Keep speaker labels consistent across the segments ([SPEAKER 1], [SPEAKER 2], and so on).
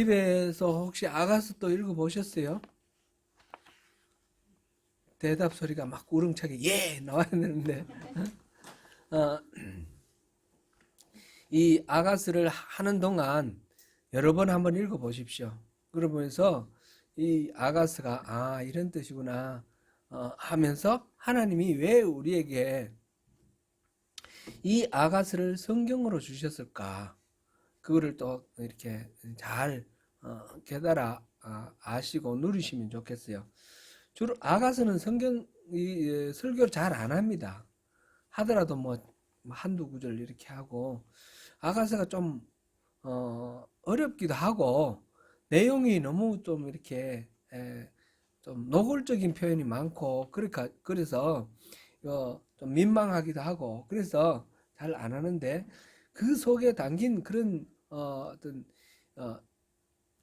[SPEAKER 1] 집에서 혹시 아가서 또 읽어보셨어요? 대답 소리가 막 우렁차게 예 나와야 되는데 어, 이 아가스를 하는 동안 여러 번 한번 읽어보십시오. 그러면서 이 아가스가 아 이런 뜻이구나 하면서 하나님이 왜 우리에게 이 아가스를 성경으로 주셨을까? 그거를 또 이렇게 잘 깨달아 아시고 누리시면 좋겠어요. 주로 아가서는 성경 설교를 잘 안 합니다. 하더라도 뭐 한두 구절 이렇게 하고 아가서가 좀 어렵기도 하고 내용이 너무 좀 이렇게 좀 노골적인 표현이 많고 그러니까 그래서 좀 민망하기도 하고 그래서 잘 안 하는데 그 속에 담긴 그런 어떤 어,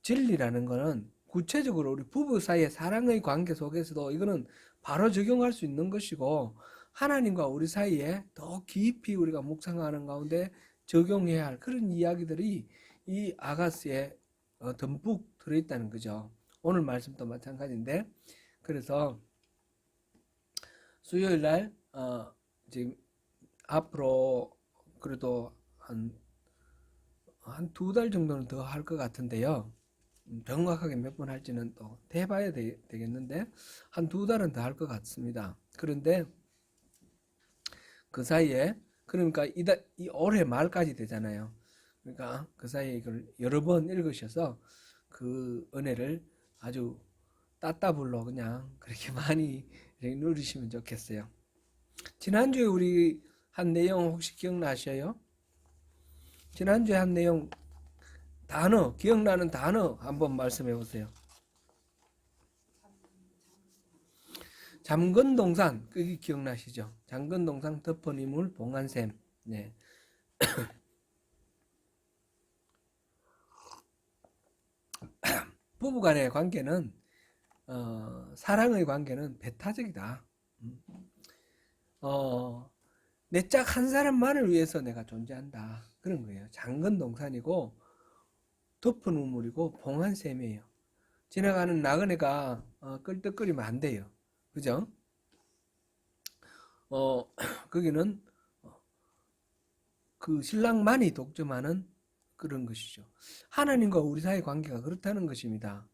[SPEAKER 1] 진리라는 거는 구체적으로 우리 부부 사이의 사랑의 관계 속에서도 이거는 바로 적용할 수 있는 것이고 하나님과 우리 사이에 더 깊이 우리가 묵상하는 가운데 적용해야 할 그런 이야기들이 이 아가스에 듬뿍 들어있다는 거죠. 오늘 말씀도 마찬가지인데 그래서 수요일 날 지금 앞으로 그래도 한 두 달 정도는 더 할 것 같은데요. 정확하게 몇 번 할지는 또 해봐야 되겠는데 한 두 달은 더 할 것 같습니다. 그런데 그 사이에 그러니까 이 올해 말까지 되잖아요. 그러니까 그 사이에 이걸 여러 번 읽으셔서 그 은혜를 아주 따따블로 그냥 그렇게 많이 누리시면 좋겠어요. 지난주에 우리 한 내용 혹시 기억나셔요? 지난주에 한 내용 단어 기억나는 단어 한번 말씀해 보세요. 잠건동산 그게 기억나시죠? 잠건동산 덮어니물 봉안샘. 네. 부부간의 관계는 사랑의 관계는 배타적이다. 내 짝 한 사람만을 위해서 내가 존재한다. 그런 거예요. 잠건동산이고 덮은 우물이고 봉안샘이에요. 지나가는 나그네가 끌떡거리면 안 돼요. 그죠? 거기는 그 신랑만이 독점하는 그런 것이죠. 하나님과 우리 사이 관계가 그렇다는 것입니다.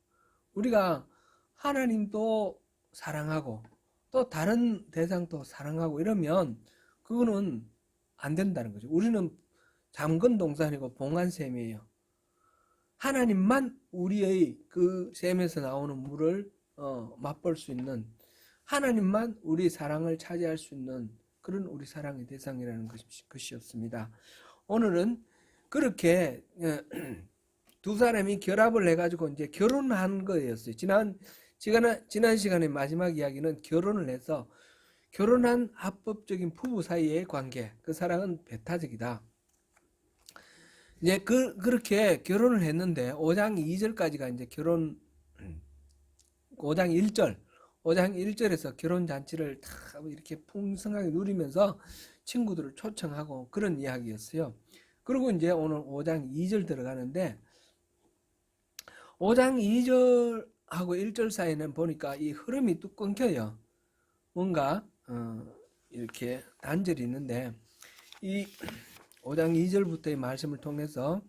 [SPEAKER 1] 우리가 하나님도 사랑하고 또 다른 대상도 사랑하고 이러면 그거는 안 된다는 거죠. 우리는 잠건동산이고 봉안샘이에요. 하나님만 우리의 그 샘에서 나오는 물을 맛볼 수 있는 하나님만 우리 사랑을 차지할 수 있는 그런 우리 사랑의 대상이라는 것이었습니다. 오늘은 그렇게 두 사람이 결합을 해가지고 이제 결혼한 거였어요. 지난 시간에 마지막 이야기는 결혼을 해서 결혼한 합법적인 부부 사이의 관계, 그 사랑은 배타적이다. 이제 그렇게 결혼을 했는데 5장 2절까지가 이제 5장 1절, 5장 1절에서 결혼 잔치를 다 이렇게 풍성하게 누리면서 친구들을 초청하고 그런 이야기였어요. 그리고 이제 오늘 5장 2절 들어가는데 5장 2절하고 1절 사이는 보니까 이 흐름이 뚝 끊겨요. 뭔가 이렇게 단절이 있는데 이 5장 2절부터의 말씀을 통해서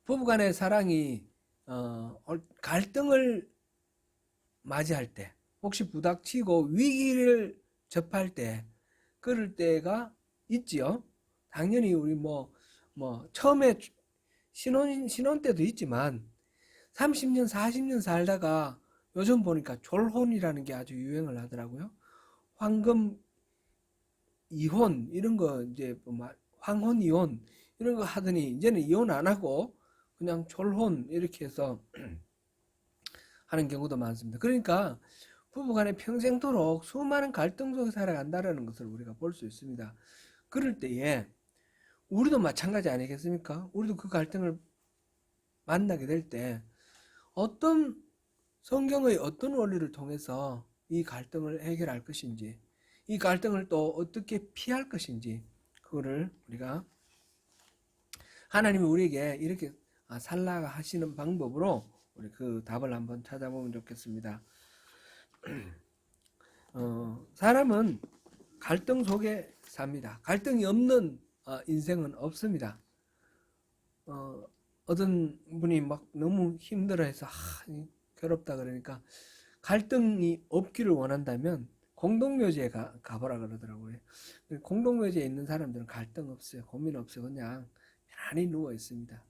[SPEAKER 1] 부부간의 사랑이 갈등을 맞이할 때 혹시 부닥치고 위기를 접할 때 그럴 때가 있지요. 당연히 우리 뭐 처음에 신혼 때도 있지만 30년 40년 살다가 요즘 보니까 졸혼이라는 게 아주 유행을 하더라고요. 황금 이혼 이런 거 이제 황혼 이혼 이런 거 하더니 이제는 이혼 안 하고 그냥 졸혼 이렇게 해서 하는 경우도 많습니다. 그러니까 부부간에 평생도록 수많은 갈등 속에 살아간다는 것을 우리가 볼 수 있습니다. 그럴 때에 우리도 마찬가지 아니겠습니까? 우리도 그 갈등을 만나게 될 때 어떤 성경의 어떤 원리를 통해서 이 갈등을 해결할 것인지 이 갈등을 또 어떻게 피할 것인지 그거를 우리가 하나님이 우리에게 이렇게 살아가시는 방법으로 우리 그 답을 한번 찾아보면 좋겠습니다. 사람은 갈등 속에 삽니다. 갈등이 없는 인생은 없습니다. 어떤 분이 막 너무 힘들어해서 괴롭다 그러니까 갈등이 없기를 원한다면 공동묘지에 가보라 그러더라고요. 공동묘지에 있는 사람들은 갈등 없어요. 고민 없어요. 그냥 편안히 누워 있습니다.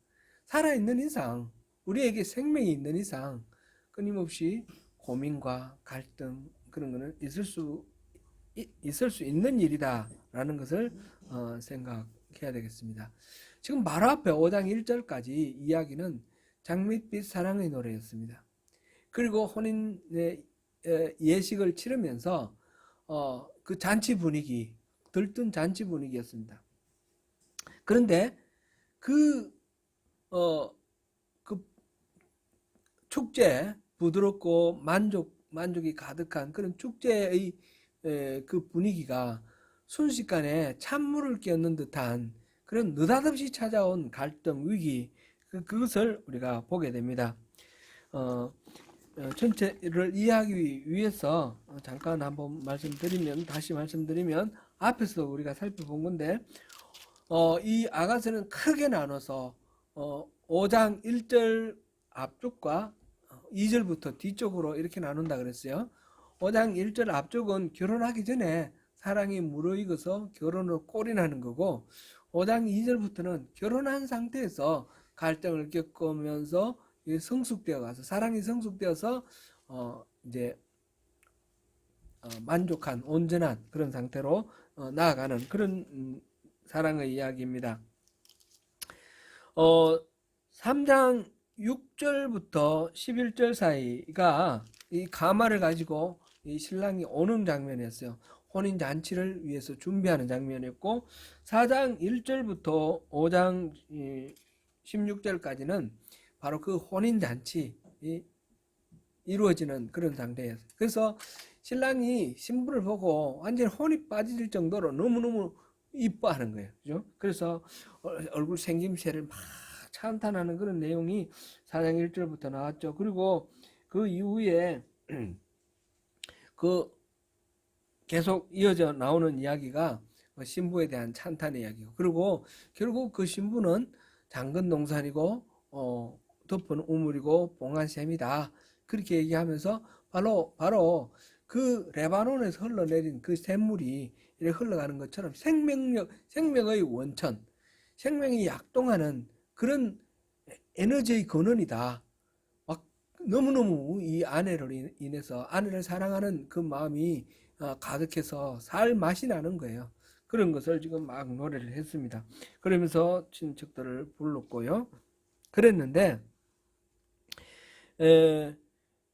[SPEAKER 1] 살아있는 이상, 우리에게 생명이 있는 이상 끊임없이 고민과 갈등 그런 거는 있을 수 있는 일이다라는 것을 생각해야 되겠습니다. 지금 바로 앞에 5장 1절까지 이야기는 장밋빛 사랑의 노래였습니다. 그리고 혼인의 예식을 치르면서 그 잔치 분위기, 들뜬 잔치 분위기였습니다. 그런데 그 축제, 부드럽고 만족이 가득한 그런 축제의 그 분위기가 순식간에 찬물을 끼얹는 듯한 그런 느닷없이 찾아온 갈등, 위기, 그것을 우리가 보게 됩니다. 전체를 이해하기 위해서 잠깐 한번 다시 말씀드리면, 앞에서 우리가 살펴본 건데, 이 아가서는 크게 나눠서 5장 1절 앞쪽과 2절부터 뒤쪽으로 이렇게 나눈다 그랬어요. 5장 1절 앞쪽은 결혼하기 전에 사랑이 무르익어서 결혼으로 꼴이나는 거고, 5장 2절부터는 결혼한 상태에서 갈등을 겪으면서 성숙되어 가서 사랑이 성숙되어서 이제 만족한 온전한 그런 상태로 나아가는 그런 사랑의 이야기입니다. 3장 6절부터 11절 사이가 이 가마를 가지고 이 신랑이 오는 장면이었어요. 혼인 잔치를 위해서 준비하는 장면이었고, 4장 1절부터 5장 16절까지는 바로 그 혼인 잔치 이루어지는 그런 상태였어요. 그래서 신랑이 신부를 보고 완전히 혼이 빠질 정도로 너무너무 이뻐하는 거예요. 그죠? 그래서 얼굴 생김새를 막 찬탄하는 그런 내용이 4장 1절부터 나왔죠. 그리고 그 이후에 그 계속 이어져 나오는 이야기가 신부에 대한 찬탄의 이야기고, 그리고 결국 그 신부는 장근 동산이고 덮은 우물이고 봉한샘이다, 그렇게 얘기하면서 바로 그 레바논에서 흘러내린 그 샘물이 이렇게 흘러가는 것처럼 생명의 원천, 생명이 약동하는 그런 에너지의 근원이다. 막 너무너무 이 아내를 인해서, 아내를 사랑하는 그 마음이 가득해서 살 맛이 나는 거예요. 그런 것을 지금 막 노래를 했습니다. 그러면서 친척들을 불렀고요. 그랬는데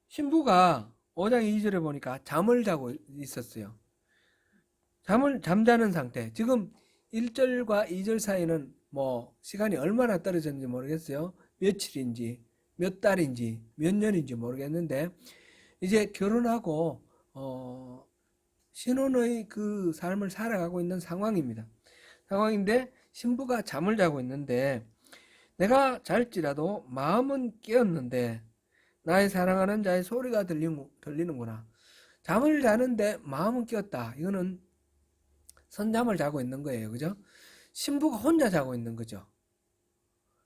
[SPEAKER 1] 신부가 5장 2절에 보니까 잠을 자고 있었어요. 잠자는 상태. 지금 1절과 2절 사이는 뭐 시간이 얼마나 떨어졌는지 모르겠어요. 며칠인지 몇 달인지 몇 년인지 모르겠는데, 이제 결혼하고 신혼의 그 삶을 살아가고 있는 상황인데 신부가 잠을 자고 있는데, 내가 잘지라도 마음은 깨었는데 나의 사랑하는 자의 소리가 들리는구나. 잠을 자는데 마음은 깨었다. 이거는 선잠을 자고 있는 거예요. 그죠? 신부가 혼자 자고 있는 거죠.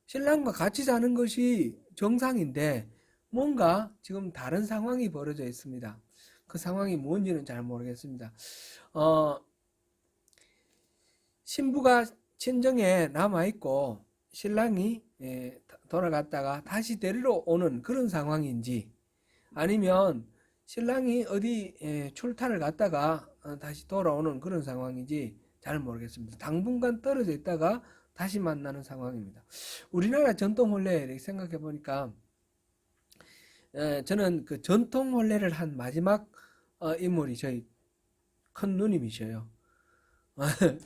[SPEAKER 1] 신랑과 같이 자는 것이 정상인데 뭔가 지금 다른 상황이 벌어져 있습니다. 그 상황이 뭔지는 잘 모르겠습니다. 신부가 친정에 남아있고 신랑이 돌아갔다가 다시 데리러 오는 그런 상황인지, 아니면 신랑이 어디 출타를 갔다가 다시 돌아오는 그런 상황인지 잘 모르겠습니다. 당분간 떨어져 있다가 다시 만나는 상황입니다. 우리나라 전통 혼례 이렇게 생각해 보니까 저는 그 전통 혼례를 한 마지막 인물이 저희 큰 누님이셔요.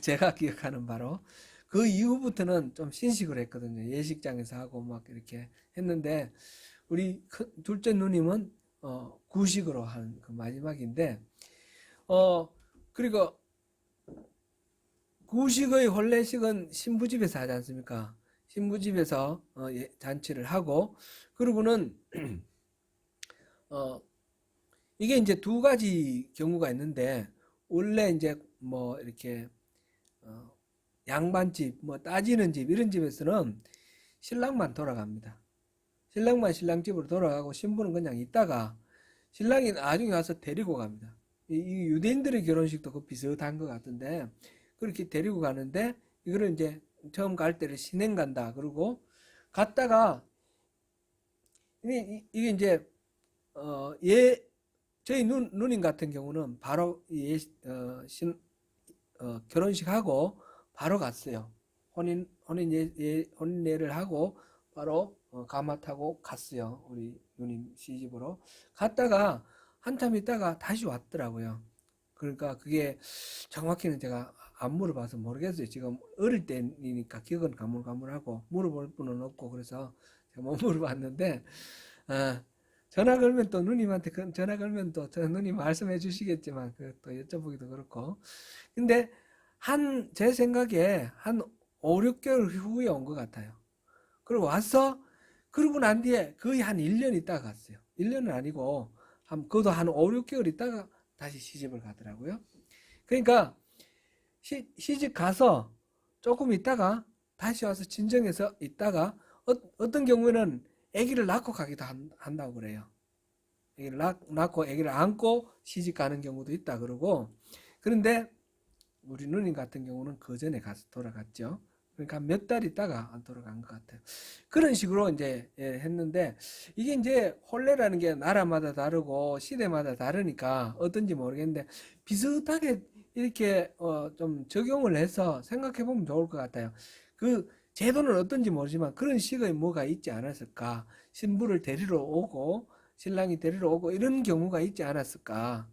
[SPEAKER 1] 제가 기억하는 바로 그 이후부터는 좀 신식을 했거든요. 예식장에서 하고 막 이렇게 했는데, 우리 둘째 누님은 구식으로 한 그 마지막인데, 그리고 구식의 혼례식은 신부 집에서 하지 않습니까? 신부 집에서 잔치를 하고, 그러고는 어, 이게 이제 두 가지 경우가 있는데, 원래 이제 뭐 이렇게 어, 양반집, 뭐 따지는 집 이런 집에서는 신랑만 돌아갑니다. 신랑만 신랑 집으로 돌아가고 신부는 그냥 있다가 신랑이 나중에 와서 데리고 갑니다. 이 유대인들의 결혼식도 그 비슷한 것 같은데 그렇게 데리고 가는데 이거를 이제 처음 갈 때를 신행 간다. 그러고 갔다가 이게 이제 예 저희 누님 같은 경우는 바로 결혼식 하고 바로 갔어요. 혼인례를 하고 바로 가마 타고 갔어요. 우리 누님 시집으로. 갔다가 한참 있다가 다시 왔더라고요. 그러니까 그게 정확히는 제가 안 물어봐서 모르겠어요. 지금 어릴 때니까 기억은 가물가물하고 물어볼 분은 없고 그래서 제가 못 물어봤는데 어, 전화 걸면 또 누님한테 전화 걸면 또 누님 말씀해 주시겠지만 또 여쭤보기도 그렇고 근데 제 생각에 한 5, 6개월 후에 온 것 같아요. 그리고 와서 그러고 난 뒤에 거의 한 1년 있다가 갔어요. 1년은 아니고 그것도 한 5, 6개월 있다가 다시 시집을 가더라고요. 그러니까 시집 가서 조금 있다가 다시 와서 친정에서 있다가 어떤 경우에는 아기를 낳고 가기도 한다고 그래요. 아기를 낳고 아기를 안고 시집 가는 경우도 있다 그러고 그런데 우리 누님 같은 경우는 그 전에 가서 돌아갔죠. 그러니까 몇 달 있다가 돌아간 것 같아요. 그런 식으로 이제 했는데 이게 이제 혼례라는 게 나라마다 다르고 시대마다 다르니까 어떤지 모르겠는데 비슷하게 이렇게 좀 적용을 해서 생각해 보면 좋을 것 같아요. 그 제도는 어떤지 모르지만 그런 식의 뭐가 있지 않았을까? 신부를 데리러 오고 신랑이 데리러 오고 이런 경우가 있지 않았을까?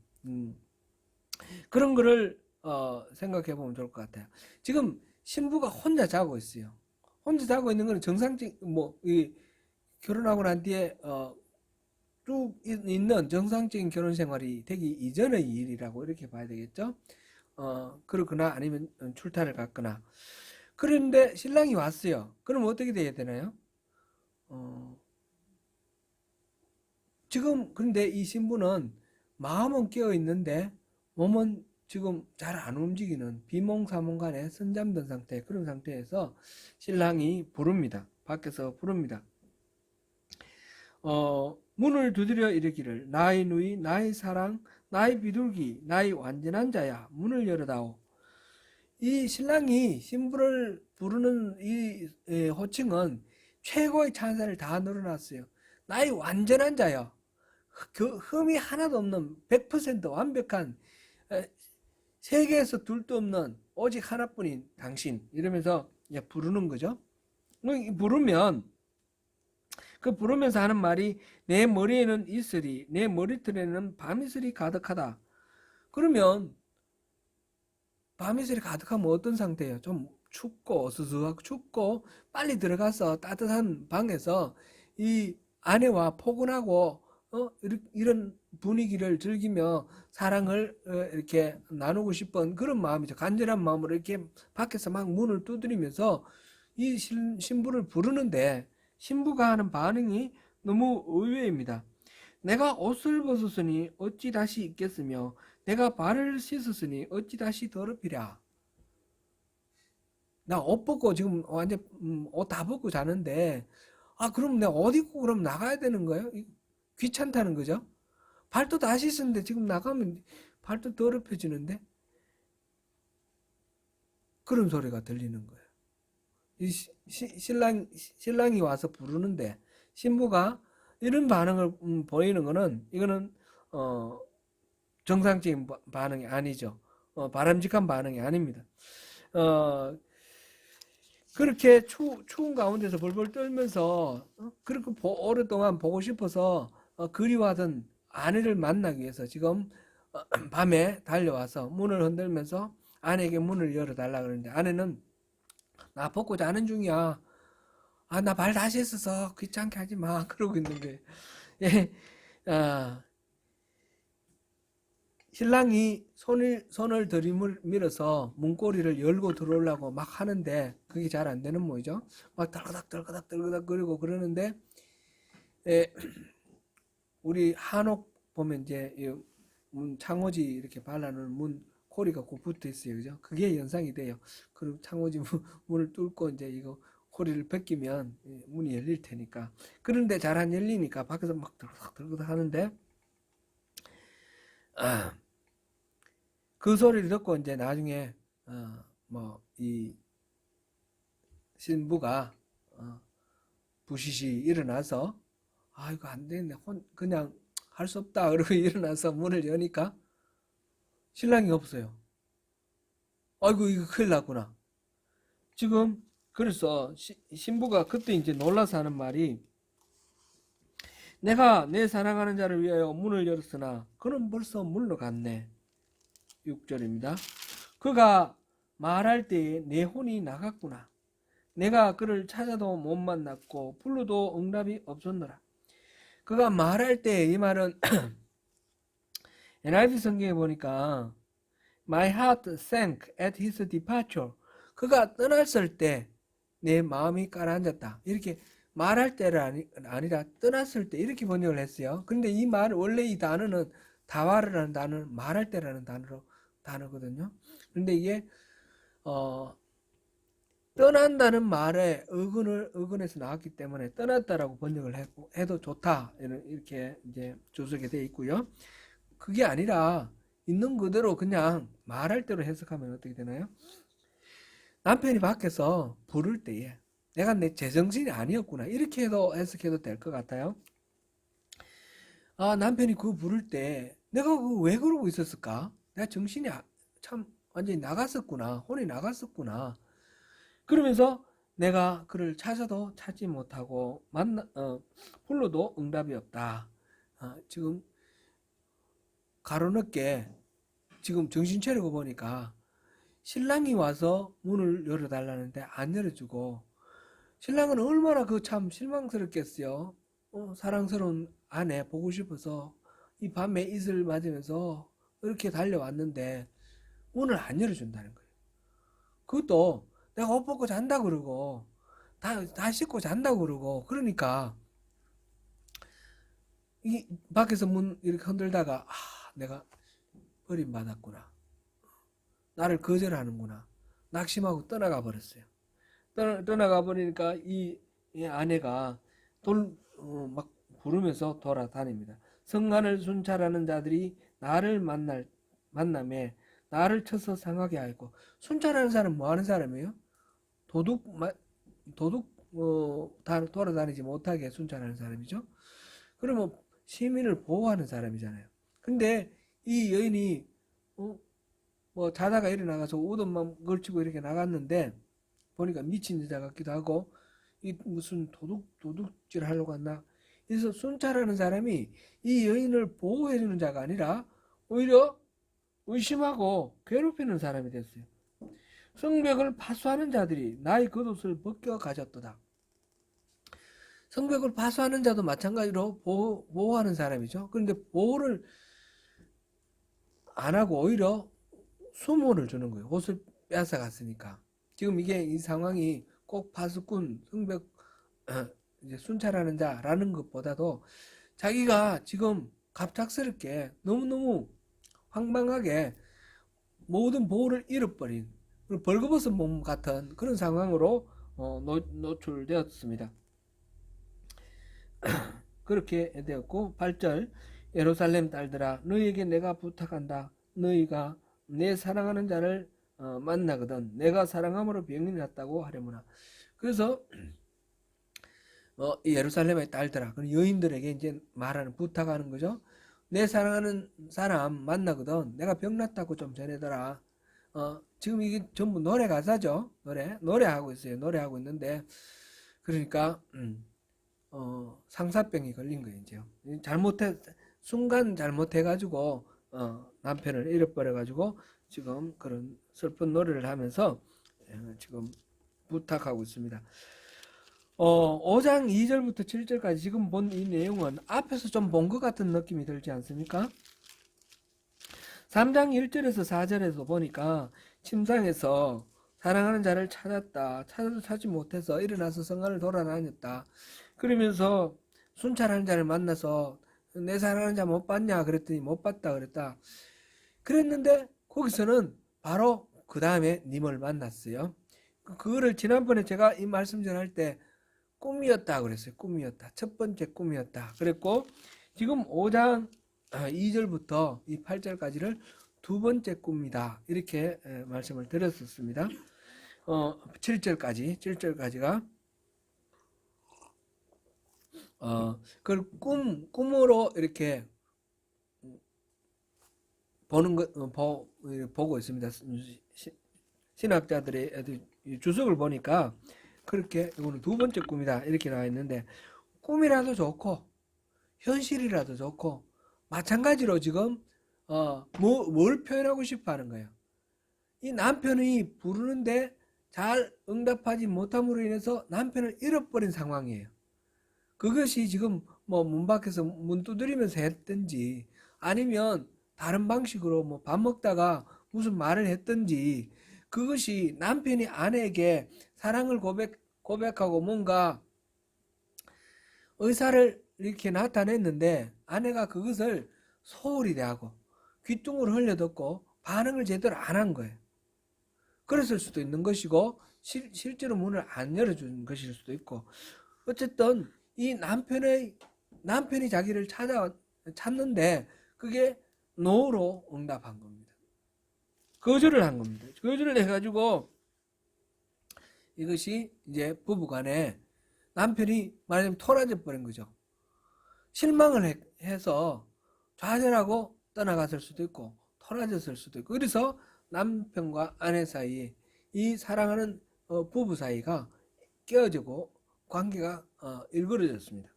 [SPEAKER 1] 그런 거를 생각해 보면 좋을 것 같아요. 지금 신부가 혼자 자고 있어요. 혼자 자고 있는 건 정상적 결혼하고 난 뒤에 쭉 있는 정상적인 결혼 생활이 되기 이전의 일이라고 이렇게 봐야 되겠죠. 그렇거나 아니면 출타를 갔거나. 그런데 신랑이 왔어요. 그럼 어떻게 돼야 되나요? 지금 근데 이 신부는 마음은 깨어 있는데 몸은 지금 잘 안 움직이는 비몽사몽간에 선잠든 상태 그런 상태에서 신랑이 부릅니다. 밖에서 부릅니다. 문을 두드려 이르기를 나의 누이 나의 사랑 나의 비둘기 나의 완전한 자야 문을 열어다오. 이 신랑이 신부를 부르는 이 호칭은 최고의 찬사를 다 늘어놨어요. 나의 완전한 자여. 그 흠이 하나도 없는 100% 완벽한 세계에서 둘도 없는 오직 하나뿐인 당신 이러면서 부르는 거죠. 부르면 그 부르면서 하는 말이 내 머리에는 이슬이 내 머리털에는 밤이슬이 가득하다. 그러면 밤이슬이 가득하면 어떤 상태예요? 좀 춥고 어수선하고 춥고 빨리 들어가서 따뜻한 방에서 이 아내와 포근하고 이런 분위기를 즐기며 사랑을 이렇게 나누고 싶은 그런 마음이죠. 간절한 마음으로 이렇게 밖에서 막 문을 두드리면서 이 신부를 부르는데 신부가 하는 반응이 너무 의외입니다. 내가 옷을 벗었으니 어찌 다시 입겠으며 내가 발을 씻었으니 어찌 다시 더럽히랴. 나 옷 벗고 지금 완전 옷 다 벗고 자는데 그럼 내가 옷 입고 그럼 나가야 되는 거예요? 귀찮다는 거죠. 발도 다 씻었는데 지금 나가면 발도 더럽혀지는데 그런 소리가 들리는 거예요. 이 신랑이 와서 부르는데 신부가 이런 반응을 보이는 거는 이거는 정상적인 반응이 아니죠. 바람직한 반응이 아닙니다. 그렇게 추운 가운데서 벌벌 떨면서 그렇게 오랫동안 보고 싶어서 그리워하던 아내를 만나기 위해서 지금 밤에 달려와서 문을 흔들면서 아내에게 문을 열어달라 그러는데 아내는 나 벗고 자는 중이야. 나 발 다시 했어서 귀찮게 하지 마. 그러고 있는 거예요. 예, 신랑이 손을 들이밀어서 문고리를 열고 들어오려고 막 하는데 그게 잘 안 되는 모이죠. 막 덜그닥 거리고 그러는데, 에, 우리 한옥 보면 이제 문 창호지 이렇게 발라놓은 문 고리가 꼭 붙어 있어요. 그죠? 그게 연상이 돼요. 그리고 창호지 문을 뚫고 이제 이거 고리를 벗기면 문이 열릴 테니까. 그런데 잘 안 열리니까 밖에서 막 덜그닥 하는데, 아, 그 소리를 듣고 이제 나중에 뭐 이 신부가 부시시 일어나서 아 이거 안 되겠네 그냥 할 수 없다 그러고 일어나서 문을 여니까 신랑이 없어요. 아이고 이거 큰일 났구나. 지금 그래서 신부가 그때 이제 놀라서 하는 말이 내가 내 사랑하는 자를 위하여 문을 열었으나 그는 벌써 물러갔네. 6절입니다. 그가 말할 때에 내 혼이 나갔구나. 내가 그를 찾아도 못 만났고 불러도 응답이 없었노라. 그가 말할 때 이 말은 NIV 성경에 보니까 My heart sank at his departure. 그가 떠났을 때 내 마음이 가라앉았다. 이렇게 말할 때가 아니라 떠났을 때 이렇게 번역을 했어요. 근데 이 말 원래 이 단어는 다와르라는 단어는 말할 때라는 단어거든요. 근데 이게 떠난다는 말에 어근에서 나왔기 때문에 떠났다라고 번역을 해도 좋다 이렇게 이제 조석에 되어 있고요. 그게 아니라 있는 그대로 그냥 말할 대로 해석하면 어떻게 되나요? 남편이 밖에서 부를 때에 내가 내 제정신이 아니었구나 이렇게 해석해도 될 것 같아요. 아 남편이 그 부를 때 내가 왜 그러고 있었을까? 내가 정신이 참 완전히 나갔었구나. 혼이 나갔었구나. 그러면서 내가 그를 찾아도 찾지 못하고 불러도 응답이 없다. 지금 가로늦게 지금 정신 차리고 보니까 신랑이 와서 문을 열어달라는데 안 열어주고 신랑은 얼마나 그 참 실망스럽겠어요. 사랑스러운 아내 보고 싶어서 이 밤에 이슬 맞으면서 이렇게 달려왔는데 문을 안 열어준다는 거예요. 그것도 내가 옷 벗고 잔다 그러고 다 씻고 잔다 그러고 그러니까 이 밖에서 문 이렇게 흔들다가 내가 버림받았구나. 나를 거절하는구나. 낙심하고 떠나가 버렸어요. 떠나가 버리니까 이 아내가 막 부르면서 돌아다닙니다. 성간을 순찰하는 자들이 나를 만남에 나를 쳐서 상하게 하고 순찰하는 사람은 뭐 하는 사람이에요? 도둑 돌아다니지 못하게 순찰하는 사람이죠. 그러면 시민을 보호하는 사람이잖아요. 근데 이 여인이 뭐 자다가 일어나가서 옷만 걸치고 이렇게 나갔는데 보니까 미친 여자 같기도 하고 이 무슨 도둑질 하려고 왔나. 그래서 순찰하는 사람이 이 여인을 보호해주는 자가 아니라 오히려 의심하고 괴롭히는 사람이 됐어요. 성벽을 파수하는 자들이 나의 겉옷을 벗겨 가졌도다. 성벽을 파수하는 자도 마찬가지로 보호하는 사람이죠. 그런데 보호를 안 하고 오히려 수모를 주는 거예요. 옷을 뺏어갔으니까. 지금 이게 이 상황이 꼭 파수꾼, 성벽 이제 순찰하는 자라는 것보다도 자기가 지금 갑작스럽게 너무너무 황망하게 모든 보호를 잃어버린 벌거벗은 몸 같은 그런 상황으로 노출되었습니다. 그렇게 되었고 8절 예루살렘 딸들아 너희에게 내가 부탁한다. 너희가 내 사랑하는 자를 만나거든 내가 사랑함으로 병이 났다고 하려무나. 그래서 이 예루살렘의 딸들아 그 여인들에게 이제 말하는 부탁하는 거죠. 내 사랑하는 사람 만나거든 내가 병 났다고 좀 전해더라. 지금 이게 전부 노래 가사죠. 노래하고 있어요. 노래하고 있는데 그러니까 상사병이 걸린 거예요. 이제 순간 잘못해가지고 남편을 잃어버려가지고 지금 그런 슬픈 노래를 하면서 지금 부탁하고 있습니다. 5장 2절부터 7절까지 지금 본 이 내용은 앞에서 좀 본 것 같은 느낌이 들지 않습니까? 3장 1절에서 4절에서 보니까 침상에서 사랑하는 자를 찾았다. 찾아도 찾지 못해서 일어나서 성안을 돌아다녔다. 그러면서 순찰하는 자를 만나서 내 사랑하는 자 못 봤냐 그랬더니 못 봤다 그랬다. 그랬는데 거기서는 바로 그 다음에 님을 만났어요. 그거를 지난번에 제가 이 말씀 전할 때 꿈이었다 그랬어요. 꿈이었다. 첫 번째 꿈이었다. 그랬고 지금 5장 2절부터 이 8절까지를 두 번째 꿈이다. 이렇게 말씀을 드렸었습니다. 7절까지가 그걸 꿈으로 이렇게 보는 거 보고 있습니다. 신학자들의 주석을 보니까 그렇게 이거는 두 번째 꿈이다 이렇게 나와 있는데 꿈이라도 좋고 현실이라도 좋고 마찬가지로 지금 뭘 표현하고 싶어 하는 거예요. 이 남편이 부르는데 잘 응답하지 못함으로 인해서 남편을 잃어버린 상황이에요. 그것이 지금 뭐 문 밖에서 문 두드리면서 했든지 아니면 다른 방식으로 뭐 밥 먹다가 무슨 말을 했든지 그것이 남편이 아내에게 사랑을 고백하고 뭔가 의사를 이렇게 나타냈는데 아내가 그것을 소홀히 대하고 귀뚱을 흘려듣고 반응을 제대로 안 한 거예요. 그랬을 수도 있는 것이고 실제로 문을 안 열어준 것일 수도 있고 어쨌든 이 남편이 자기를 찾는데 그게 노로 응답한 겁니다. 거절을 한 겁니다. 거절을 해가지고 이것이 이제 부부간에 남편이 말하자면 토라져 버린 거죠. 실망을 해서 좌절하고 떠나갔을 수도 있고 토라졌을 수도 있고 그래서 남편과 아내 사이 이 사랑하는 부부 사이가 깨어지고 관계가 일그러졌습니다.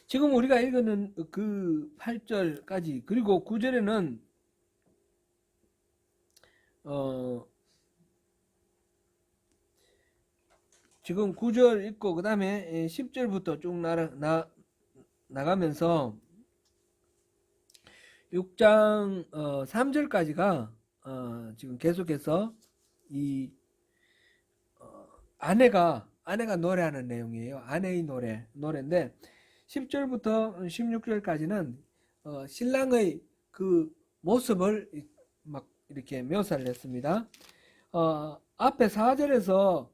[SPEAKER 1] 지금 우리가 읽은 그 8절까지 그리고 9절에는 지금 9절 읽고 그 다음에 10절부터 쭉 나가면서 6장 3절까지가 지금 계속해서 이 아내가 노래하는 내용이에요. 아내의 노래인데 10절부터 16절까지는 신랑의 그 모습을 막 이렇게 묘사를 했습니다. 앞에 4장에서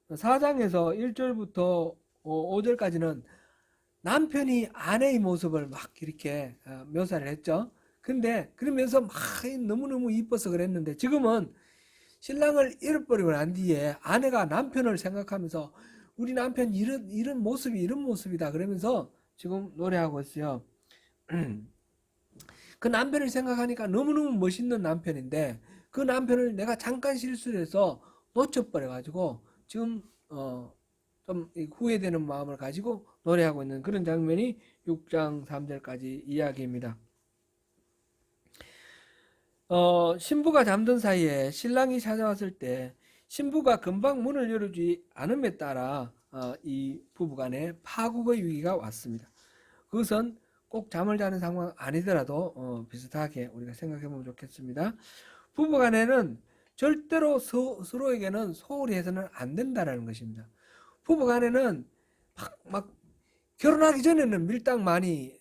[SPEAKER 1] 1절부터 5절까지는 남편이 아내의 모습을 막 이렇게 묘사를 했죠. 근데 그러면서 막 너무너무 이뻐서 그랬는데 지금은 신랑을 잃어버리고 난 뒤에 아내가 남편을 생각하면서 우리 남편 이런 모습이 이런 모습이다 그러면서 지금 노래하고 있어요. 그 남편을 생각하니까 너무너무 멋있는 남편인데 그 남편을 내가 잠깐 실수를 해서 놓쳐버려 가지고 지금 좀 후회되는 마음을 가지고 노래하고 있는 그런 장면이 6장 3절까지 이야기입니다. 신부가 잠든 사이에 신랑이 찾아왔을 때 신부가 금방 문을 열어주지 않음에 따라 이 부부간에 파국의 위기가 왔습니다. 그것은 꼭 잠을 자는 상황 아니더라도 비슷하게 우리가 생각해 보면 좋겠습니다. 부부간에는 절대로 서로에게는 소홀히 해서는 안 된다는 것입니다. 부부간에는 막 결혼하기 전에는 밀당 많이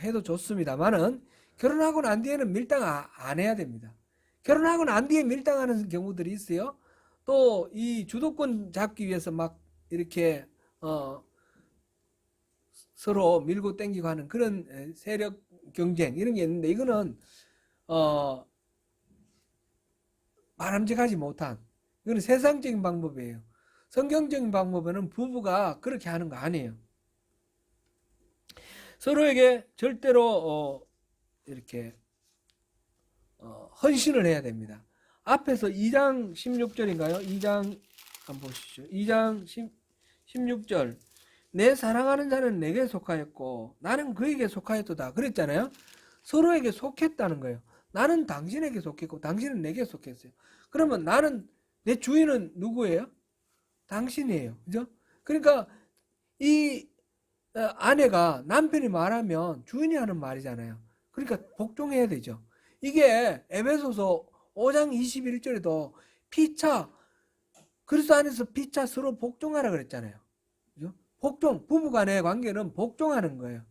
[SPEAKER 1] 해도 좋습니다만은 결혼하고 난 뒤에는 밀당 안 해야 됩니다. 결혼하고 난 뒤에 밀당하는 경우들이 있어요. 또 이 주도권 잡기 위해서 막 이렇게 서로 밀고 땡기고 하는 그런 세력 경쟁 이런 게 있는데 이거는 바람직하지 못한 이거는 세상적인 방법이에요. 성경적인 방법에는 부부가 그렇게 하는 거 아니에요. 서로에게 절대로 이렇게 헌신을 해야 됩니다. 앞에서 2장 16절인가요? 2장 한번 보시죠. 2장 16절 내 사랑하는 자는 내게 속하였고 나는 그에게 속하였도다 그랬잖아요. 서로에게 속했다는 거예요. 나는 당신에게 속했고 당신은 내게 속했어요. 그러면 내 주인은 누구예요? 당신이에요. 그죠? 그러니까 이 아내가 남편이 말하면 주인이 하는 말이잖아요. 그러니까 복종해야 되죠. 이게 에베소서 5장 21절에도 피차, 그리스도 안에서 피차 서로 복종하라 그랬잖아요. 그죠? 복종, 부부간의 관계는 복종하는 거예요.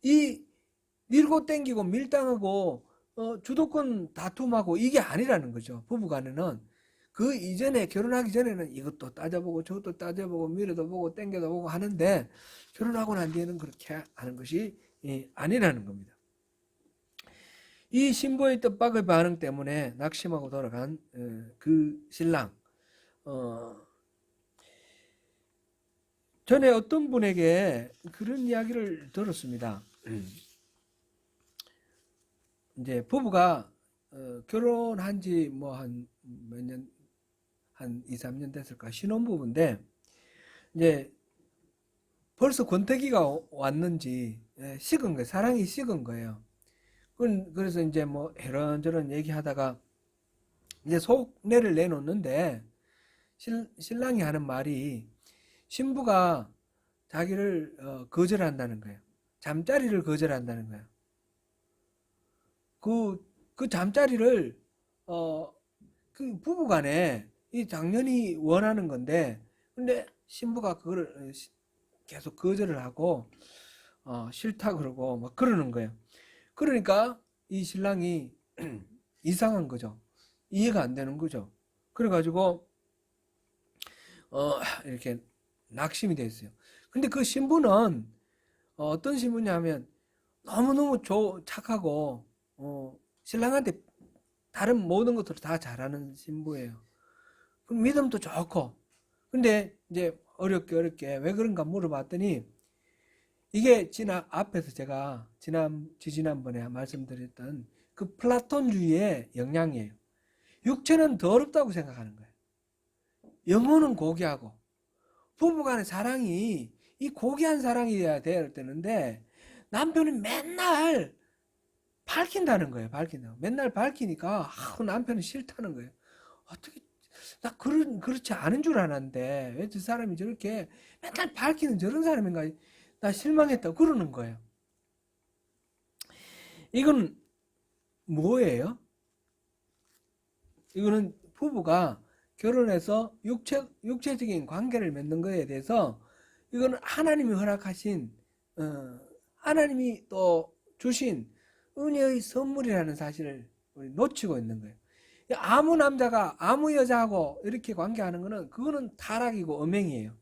[SPEAKER 1] 이 밀고 땡기고 밀당하고 주도권 다툼하고 이게 아니라는 거죠. 부부간에는 그 이전에 결혼하기 전에는 이것도 따져보고 저것도 따져보고 밀어도 보고 땡겨도 보고 하는데 결혼하고 난 뒤에는 그렇게 하는 것이 아니라는 겁니다. 이 신부의 뜻밖의 반응 때문에 낙심하고 돌아간 그 신랑, 전에 어떤 분에게 그런 이야기를 들었습니다. 이제 부부가 결혼한 지 뭐 한 몇 년, 한 2, 3년 됐을까? 신혼부부인데, 이제 벌써 권태기가 왔는지 식은 거예요. 사랑이 식은 거예요. 그래서 이제 뭐 이런저런 얘기하다가 이제 속내를 내놓는데 신랑이 하는 말이 신부가 자기를 거절한다는 거예요. 잠자리를 거절한다는 거예요. 그 잠자리를 그 부부간에 이 당연히 원하는 건데, 근데 신부가 그걸 계속 거절을 하고 싫다 그러고 막 그러는 거예요. 그러니까 이 신랑이 이상한 거죠. 이해가 안 되는 거죠. 그래가지고 이렇게 낙심이 됐어요. 근데 그 신부는 어떤 신부냐면 너무너무 착하고 신랑한테 다른 모든 것들을 다 잘하는 신부예요. 그럼 믿음도 좋고. 근데 이제 어렵게 왜 그런가 물어봤더니 이게 앞에서 제가 지난번에 말씀드렸던 그 플라톤주의의 영향이에요. 육체는 더럽다고 생각하는 거예요. 영혼은 고귀하고 부부간의 사랑이 이 고귀한 사랑이어야 되는데 남편이 맨날 밝힌다는 거예요. 맨날 밝히니까 남편은 싫다는 거예요. 어떻게 나 그렇지 않은 줄 알았는데 왜 저 사람이 저렇게 맨날 밝히는 저런 사람인가, 나 실망했다 그러는 거예요. 이건 뭐예요? 이거는 부부가 결혼해서 육체적인 관계를 맺는 것에 대해서 이거는 하나님이 허락하신 하나님이 또 주신 은혜의 선물이라는 사실을 우리 놓치고 있는 거예요. 아무 남자가 아무 여자하고 이렇게 관계하는 거는 그거는 타락이고 음행이에요.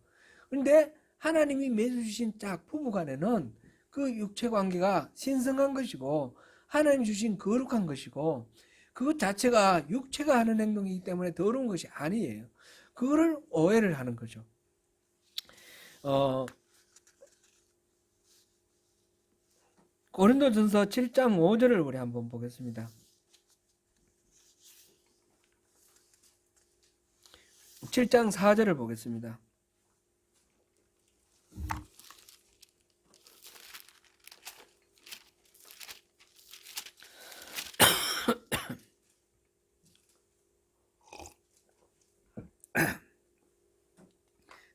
[SPEAKER 1] 그런데 하나님이 맺어주신 짝 부부간에는 그 육체 관계가 신성한 것이고 하나님 주신 거룩한 것이고 그것 자체가 육체가 하는 행동이기 때문에 더러운 것이 아니에요. 그거를 오해를 하는 거죠. 고린도전서 7장 5절을 우리 한번 보겠습니다. 7장 4절을 보겠습니다.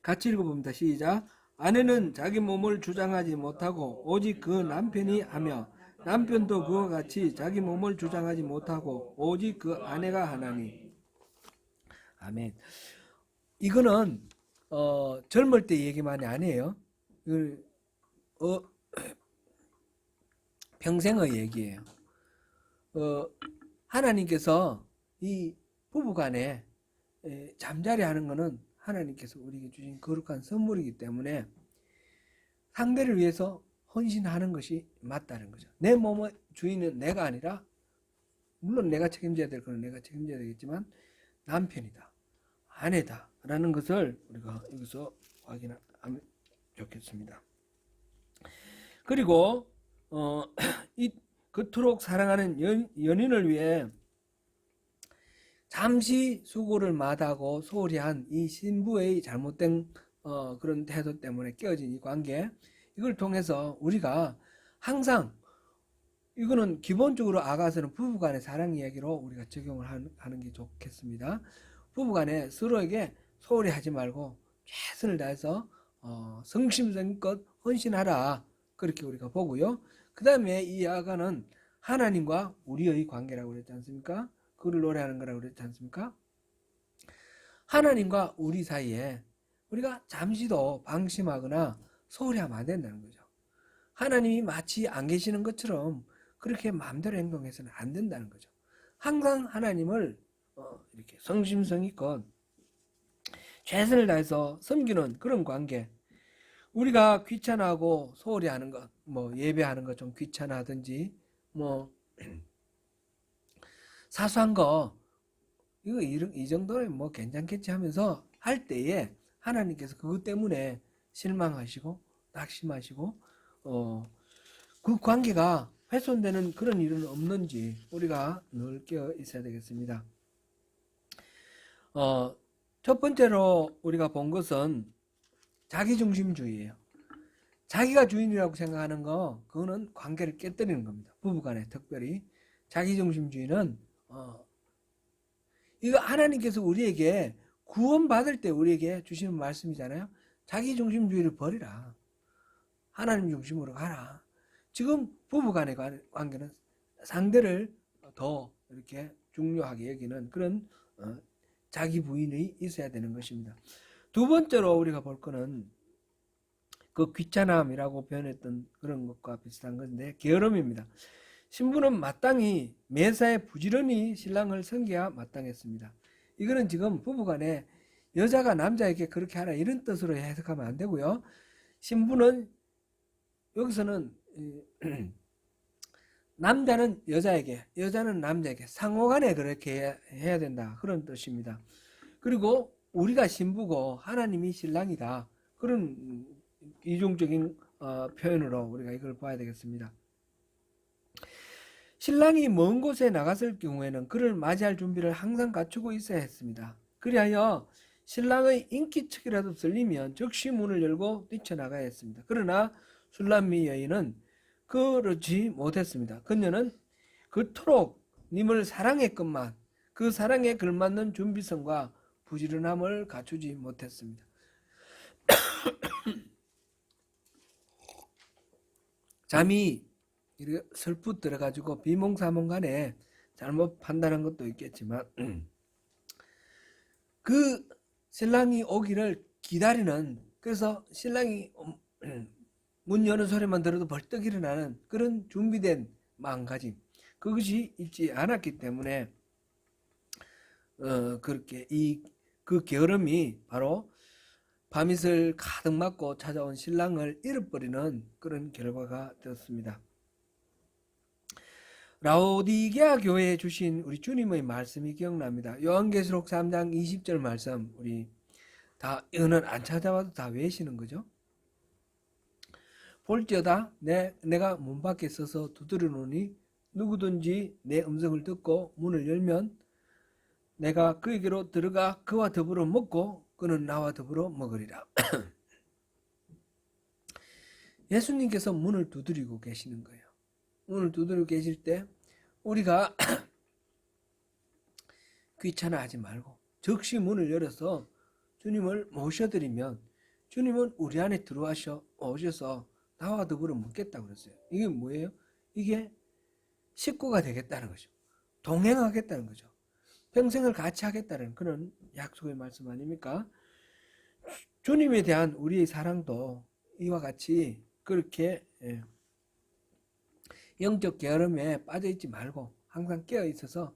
[SPEAKER 1] 같이 읽어봅니다. 시작. 아내는 자기 몸을 주장하지 못하고 오직 그 남편이 하며 남편도 그와 같이 자기 몸을 주장하지 못하고 오직 그 아내가 하나니. 아멘. 이거는 젊을 때 얘기만이 아니에요. 평생의 얘기예요. 하나님께서 이 부부간에 잠자리 하는 거는 하나님께서 우리에게 주신 거룩한 선물이기 때문에 상대를 위해서 헌신하는 것이 맞다는 거죠. 내 몸의 주인은 내가 아니라, 물론 내가 책임져야 될 거는 내가 책임져야 되겠지만 남편이다, 아내다 라는 것을 우리가 여기서 확인하면 좋겠습니다. 그리고 이 그토록 사랑하는 연인을 위해 잠시 수고를 마다하고 소홀히 한 이 신부의 잘못된 그런 태도 때문에 깨어진 이 관계, 이걸 통해서 우리가 항상, 이거는 기본적으로 아가서는 부부간의 사랑 이야기로 우리가 적용을 하는 게 좋겠습니다. 부부간에 서로에게 소홀히 하지 말고 최선을 다해서 성심성의껏 헌신하라, 그렇게 우리가 보고요. 그 다음에 이 아가는 하나님과 우리의 관계라고 그랬지 않습니까? 그를 노래하는 거라고 그랬지 않습니까? 하나님과 우리 사이에 우리가 잠시도 방심하거나 소홀히 하면 안 된다는 거죠. 하나님이 마치 안 계시는 것처럼 그렇게 마음대로 행동해서는 안 된다는 거죠. 항상 하나님을 이렇게 성심성의껏 최선을 다해서 섬기는 그런 관계. 우리가 귀찮아하고 소홀히 하는 것, 뭐 예배하는 것 좀 귀찮아하든지, 뭐 사소한 거 이거 이 정도는 뭐 괜찮겠지 하면서 할 때에 하나님께서 그것 때문에 실망하시고 낙심하시고 그 관계가 훼손되는 그런 일은 없는지 우리가 늘 깨어 있어야 되겠습니다. 첫 번째로 우리가 본 것은 자기중심주의예요. 자기가 주인이라고 생각하는 거, 그거는 관계를 깨뜨리는 겁니다. 부부간에 특별히 자기중심주의는 이거 하나님께서 우리에게 구원받을 때 우리에게 주시는 말씀이잖아요. 자기중심주의를 버리라. 하나님 중심으로 가라. 지금 부부간의 관계는 상대를 더 이렇게 중요하게 여기는 그런 자기 부인이 있어야 되는 것입니다. 두 번째로 우리가 볼 거는 그 귀찮음이라고 표현했던 그런 것과 비슷한 건데 게으름입니다. 신부는 마땅히 매사에 부지런히 신랑을 섬겨야 마땅했습니다. 이거는 지금 부부간에 여자가 남자에게 그렇게 하라 이런 뜻으로 해석하면 안 되고요. 신부는 여기서는 남자는 여자에게, 여자는 남자에게 상호간에 그렇게 해야 된다 그런 뜻입니다. 그리고 우리가 신부고 하나님이 신랑이다 그런 이중적인 표현으로 우리가 이걸 봐야 되겠습니다. 신랑이 먼 곳에 나갔을 경우에는 그를 맞이할 준비를 항상 갖추고 있어야 했습니다. 그리하여 신랑의 인기척이라도 들리면 즉시 문을 열고 뛰쳐나가야 했습니다. 그러나 술람미 여인은 그렇지 못했습니다. 그녀는 그토록 님을 사랑했건만 그 사랑에 걸맞는 준비성과 부지런함을 갖추지 못했습니다. 잠이 이렇게 슬프 들어가지고 비몽사몽간에 잘못 판단한 것도 있겠지만 그 신랑이 오기를 기다리는, 그래서 신랑이 문 여는 소리만 들어도 벌떡 일어나는 그런 준비된 마음가짐, 그것이 있지 않았기 때문에 그렇게 그 게으름이 바로 밤이슬 가득 맞고 찾아온 신랑을 잃어버리는 그런 결과가 되었습니다. 라오디게아 교회에 주신 우리 주님의 말씀이 기억납니다. 요한계시록 3장 20절 말씀, 우리 다 이거는 안 찾아봐도 다 외시는 거죠. 볼지어다 내가 문 밖에 서서 두드려노니 누구든지 내 음성을 듣고 문을 열면 내가 그에게로 들어가 그와 더불어 먹고 그는 나와 더불어 먹으리라. 예수님께서 문을 두드리고 계시는 거예요. 문을 두드리고 계실 때 우리가 귀찮아하지 말고 즉시 문을 열어서 주님을 모셔드리면 주님은 우리 안에 오셔서 나와 더불어 먹겠다고 그랬어요. 이게 뭐예요? 이게 식구가 되겠다는 거죠. 동행하겠다는 거죠. 평생을 같이 하겠다는 그런 약속의 말씀 아닙니까? 주님에 대한 우리의 사랑도 이와 같이 그렇게 영적 게으름에 빠져있지 말고 항상 깨어있어서,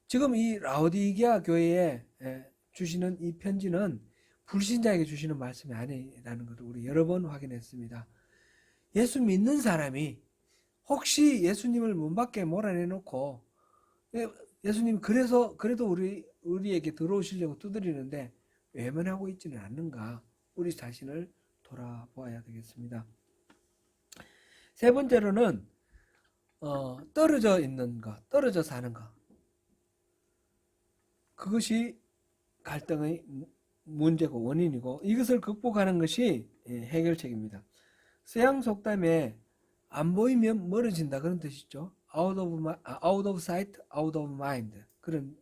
[SPEAKER 1] 지금 이 라오디게아 교회에 주시는 이 편지는 불신자에게 주시는 말씀이 아니라는 것을 우리 여러 번 확인했습니다. 예수 믿는 사람이 혹시 예수님을 문 밖에 몰아내놓고 예수님 그래도 우리에게 들어오시려고 두드리는데 외면하고 있지는 않는가, 우리 자신을 돌아보아야 되겠습니다. 세 번째로는 떨어져 있는 것, 떨어져 사는 것, 그것이 갈등의 문제고 원인이고 이것을 극복하는 것이 해결책입니다. 서양 속담에 안 보이면 멀어진다 그런 뜻이죠. out of sight, out of mind 그런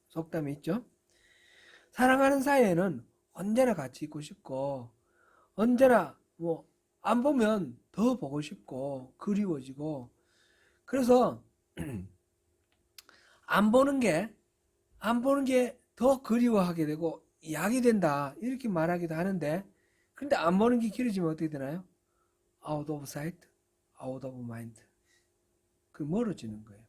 [SPEAKER 1] 속담이 있죠. 사랑하는 사이에는 언제나 같이 있고 싶고 언제나 안 보면 더 보고 싶고 그리워지고, 그래서 안 보는 게, 안 보는 게 더 그리워하게 되고 약이 된다. 이렇게 말하기도 하는데, 근데 안 보는 게 길어지면 어떻게 되나요? Out of sight, out of mind. 그 멀어지는 거예요.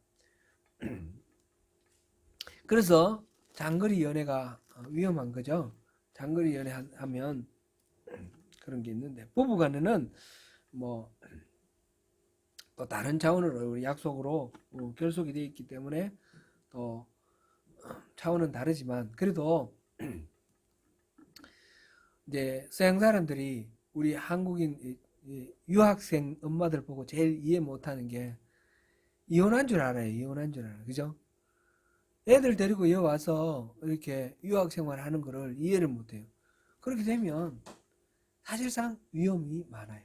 [SPEAKER 1] 그래서 장거리 연애가 위험한 거죠. 장거리 연애하면 그런 게 있는데, 부부간에는 뭐 또 다른 차원으로 약속으로 결속이 되어 있기 때문에 또 차원은 다르지만, 그래도 이제 서양 사람들이 우리 한국인 유학생 엄마들 보고 제일 이해 못하는 게 이혼한 줄 알아요. 이혼한 줄 알아요. 그죠? 애들 데리고 여기 와서 이렇게 유학 생활하는 거를 이해를 못해요. 그렇게 되면 사실상 위험이 많아요.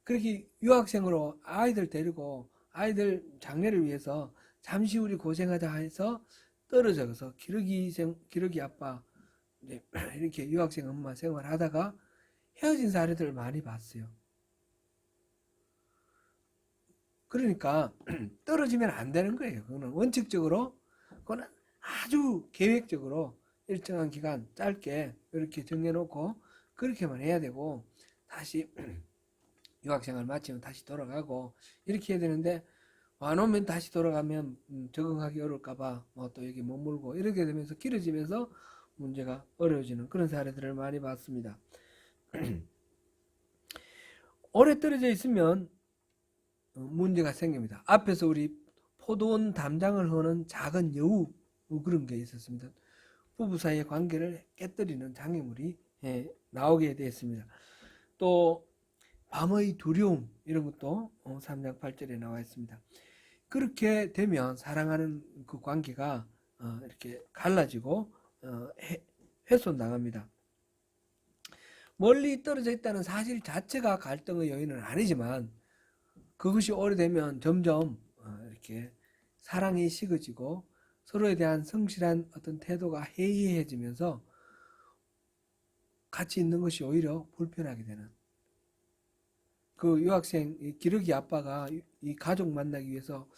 [SPEAKER 1] 그렇게 유학생으로 아이들 데리고 아이들 장래를 위해서 잠시 우리 고생하자 해서 떨어져서 기러기 아빠 이렇게 유학생 엄마 생활하다가 헤어진 사례들을 많이 봤어요. 그러니까 떨어지면 안 되는 거예요. 그거는 원칙적으로, 그거는 아주 계획적으로 일정한 기간 짧게 이렇게 정해놓고 그렇게만 해야 되고, 다시 유학생활 마치면 다시 돌아가고 이렇게 해야 되는데, 와놓으면 다시 돌아가면 적응하기 어려울까봐 뭐 또 여기 머물고 이렇게 되면서 길어지면서 문제가 어려워지는 그런 사례들을 많이 봤습니다. 오래 떨어져 있으면 문제가 생깁니다. 앞에서 우리 포도원 담장을 허는 작은 여우, 뭐 그런 게 있었습니다. 부부 사이의 관계를 깨뜨리는 장애물이 나오게 되었습니다. 또 밤의 두려움, 이런 것도 3장 8절에 나와 있습니다. 그렇게 되면 사랑하는 그 관계가 이렇게 갈라지고 훼손당합니다. 멀리 떨어져 있다는 사실 자체가 갈등의 요인은 아니지만, 그것이 오래되면 점점 이렇게 사랑이 식어지고 서로에 대한 성실한 어떤 태도가 해이해지면서 같이 있는 것이 오히려 불편하게 되는, 그 유학생 기러기 아빠가 이 가족 만나기 위해서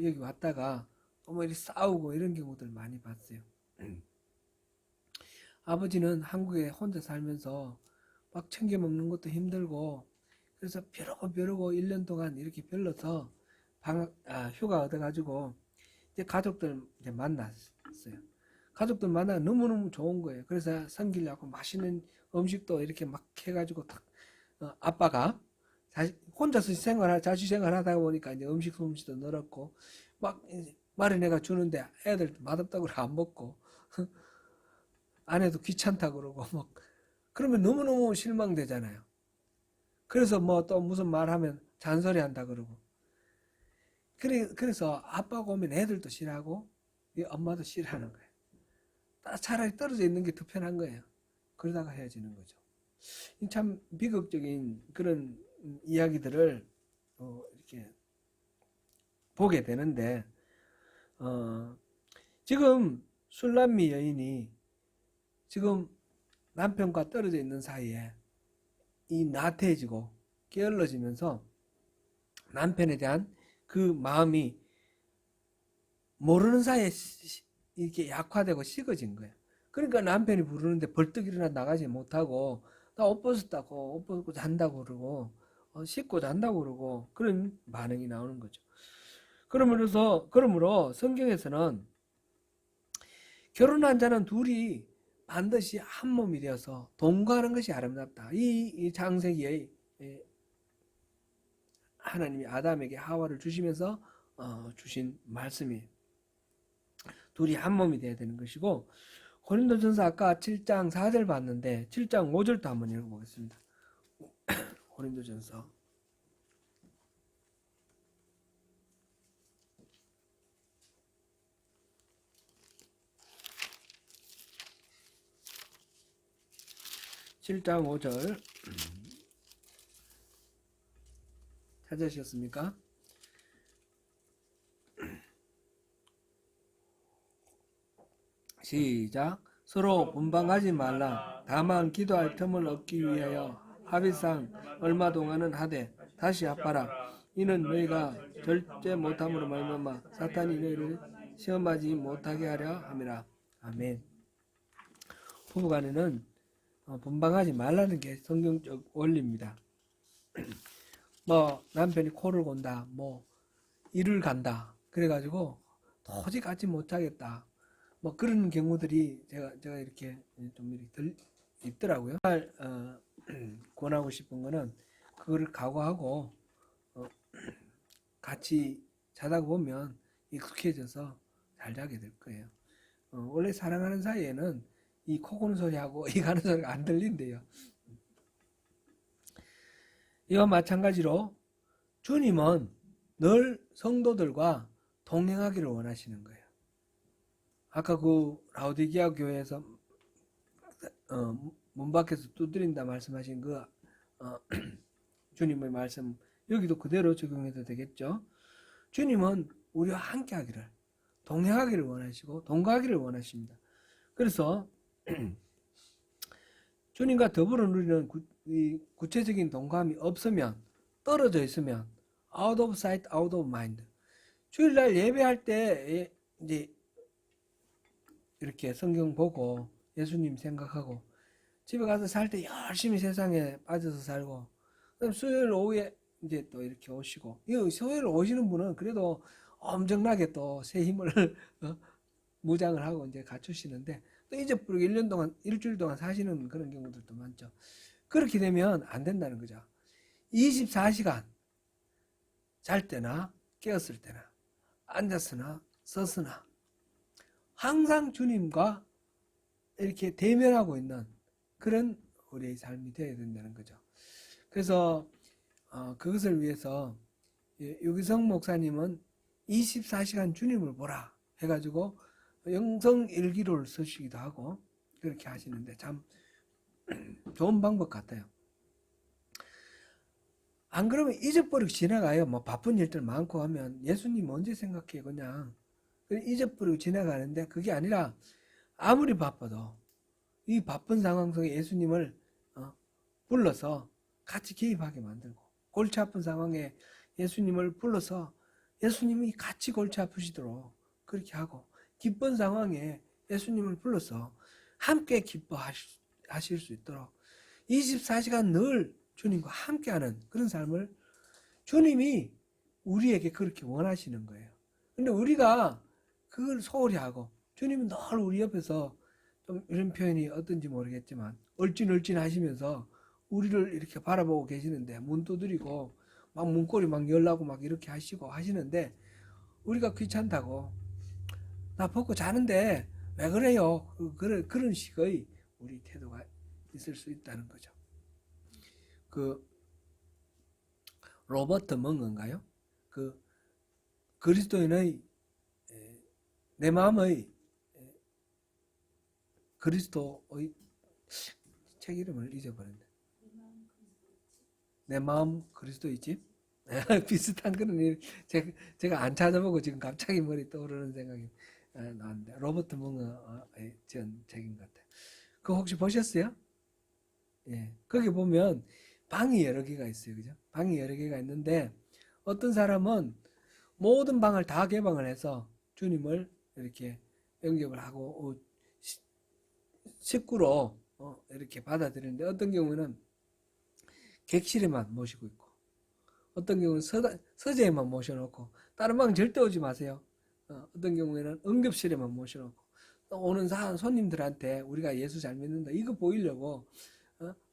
[SPEAKER 1] 여기 왔다가 뭐 이렇게 싸우고 이런 경우들 많이 봤어요. 아버지는 한국에 혼자 살면서 막 챙겨 먹는 것도 힘들고, 그래서 벼르고 1년 동안 이렇게 별러서 휴가 얻어가지고 이제 가족들 이제 만났어요. 가족들 만나 너무너무 좋은 거예요. 그래서 섬기려고 맛있는 음식도 이렇게 막 해가지고 아빠가 혼자서 자취 생활하다 보니까 이제 음식 솜씨도 늘었고 막 마련해가 주는데 애들 맛없다고 안 먹고 아내도 귀찮다 그러고 막, 그러면 너무너무 실망되잖아요. 그래서 뭐 또 무슨 말하면 잔소리 한다 그러고, 그래서 아빠가 오면 애들도 싫어하고 엄마도 싫어하는 거예요. 차라리 떨어져 있는 게 더 편한 거예요. 그러다가 헤어지는 거죠. 참 비극적인 그런 이야기들을 이렇게 보게 되는데, 지금 술람미 여인이 지금 남편과 떨어져 있는 사이에 이 나태해지고 게을러지면서 남편에 대한 그 마음이 모르는 사이에 이렇게 약화되고 식어진 거예요. 그러니까 남편이 부르는데 벌떡 일어나 나가지 못하고, 나 옷 벗었다고, 옷 벗고 잔다고 그러고, 씻고 잔다고 그러고, 그런 반응이 나오는 거죠. 그러므로 성경에서는 결혼한 자는 둘이 반드시 한 몸이 되어서 동거하는 것이 아름답다. 이 창세기의 하나님이 아담에게 하와를 주시면서 주신 말씀이 둘이 한 몸이 되어야 되는 것이고, 고린도전서 아까 7장 4절 봤는데 7장 5절도 한번 읽어보겠습니다. 고린도전서 7장 5절 찾으셨습니까? 시작. 서로 분방하지 말라. 다만 기도할 틈을 얻기 위하여 합의상 얼마 동안은 하되 다시 합하라. 이는 너희가 절제 못함으로 말미암아 사탄이 너희를 시험하지 못하게 하려 함이라. 아멘. 부부간에는 분방하지 말라는 게 성경적 원리입니다. 뭐 남편이 코를 곤다, 뭐 일을 간다, 그래가지고 도저히 같이 못하겠다, 뭐 그런 경우들이 제가 이렇게 좀 이렇게 있더라고요. 정말 권하고 싶은 거는 그거를 각오하고 같이 자다 보면 익숙해져서 잘 자게 될 거예요. 원래 사랑하는 사이에는 이 코 고는 소리하고 이 가는 소리가 안 들린대요. 이와 마찬가지로 주님은 늘 성도들과 동행하기를 원하시는 거예요. 아까 그 라오디게아 교회에서 문 밖에서 두드린다 말씀하신 그 주님의 말씀, 여기도 그대로 적용해도 되겠죠. 주님은 우리와 함께 하기를, 동행하기를 원하시고 동거하기를 원하십니다. 그래서 주님과 더불어 누리는 구체적인 동감이 없으면, 떨어져 있으면 out of sight, out of mind. 주일날 예배할 때 이제 이렇게 성경 보고 예수님 생각하고 집에 가서 살 때 열심히 세상에 빠져서 살고, 그다음 수요일 오후에 이제 또 이렇게 오시고, 이 수요일 오시는 분은 그래도 엄청나게 또 새 힘을 무장을 하고 이제 갖추시는데, 또 잊어버리고 1년 동안, 일주일 동안 사시는 그런 경우들도 많죠. 그렇게 되면 안 된다는 거죠. 24시간 잘 때나 깨었을 때나 앉았으나 섰으나 항상 주님과 이렇게 대면하고 있는 그런 우리의 삶이 되어야 된다는 거죠. 그래서 그것을 위해서 유기성 목사님은 24시간 주님을 보라 해가지고 영성일기록을 쓰시기도 하고 그렇게 하시는데 참 좋은 방법 같아요. 안 그러면 잊어버리고 지나가요. 뭐 바쁜 일들 많고 하면 예수님 언제 생각해, 그냥 잊어버리고 지나가는데, 그게 아니라 아무리 바빠도 이 바쁜 상황 속에 예수님을 불러서 같이 개입하게 만들고, 골치 아픈 상황에 예수님을 불러서 예수님이 같이 골치 아프시도록 그렇게 하고, 기쁜 상황에 예수님을 불러서 함께 기뻐하실 수 있도록 24시간 늘 주님과 함께하는 그런 삶을 주님이 우리에게 그렇게 원하시는 거예요. 근데 우리가 그걸 소홀히 하고, 주님은 늘 우리 옆에서, 좀 이런 표현이 어떤지 모르겠지만 얼찐얼찐 하시면서 우리를 이렇게 바라보고 계시는데, 문 두드리고 막 문고리 막 열라고 막 이렇게 하시고 하시는데, 우리가 귀찮다고 나 벗고 자는데 왜 그래요? 그런 식의 우리 태도가 있을 수 있다는 거죠. 그 로버트 멍인가요? 그 그리스도인의 내 마음의 그리스도의 책 이름을 잊어버렸네. 내 마음 그리스도의 집? 비슷한 그런 일, 제가 안 찾아보고 지금 갑자기 머리 떠오르는 생각이 나는데, 로버트 멍어의 전 책인 것 같아요. 그거 혹시 보셨어요? 예. 거기 보면 방이 여러 개가 있어요. 그죠? 방이 여러 개가 있는데, 어떤 사람은 모든 방을 다 개방을 해서 주님을 이렇게 영접을 하고 식구로 이렇게 받아들이는데, 어떤 경우는 객실에만 모시고 있고, 어떤 경우는 서재에만 모셔놓고, 다른 방 절대 오지 마세요. 어떤 경우에는 응급실에만 모셔놓고, 오는 손님들한테 우리가 예수 잘 믿는다 이거 보이려고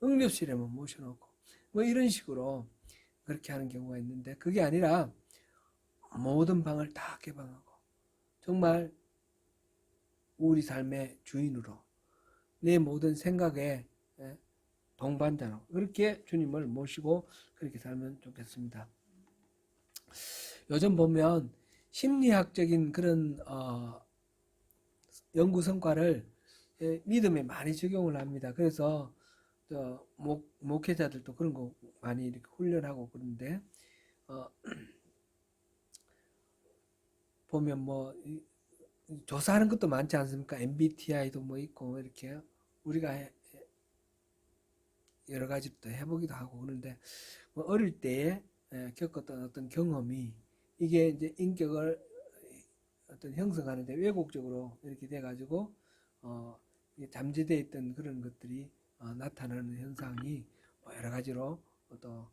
[SPEAKER 1] 응급실에만 모셔놓고, 뭐 이런 식으로 그렇게 하는 경우가 있는데, 그게 아니라 모든 방을 다 개방하고 정말 우리 삶의 주인으로, 내 모든 생각에 동반자로 그렇게 주님을 모시고 그렇게 살면 좋겠습니다. 요즘 보면 심리학적인 그런 연구 성과를 믿음에 많이 적용을 합니다. 그래서 목회자들도 그런 거 많이 이렇게 훈련하고 그런데, 보면 뭐 조사하는 것도 많지 않습니까? MBTI도 뭐 있고 이렇게 우리가 여러 가지 또 해보기도 하고 그런데, 뭐 어릴 때에 겪었던 어떤 경험이 이게 이제 인격을 어떤 형성하는데 왜곡적으로 이렇게 돼가지고 잠재되어 있던 그런 것들이 나타나는 현상이 뭐 여러 가지로 또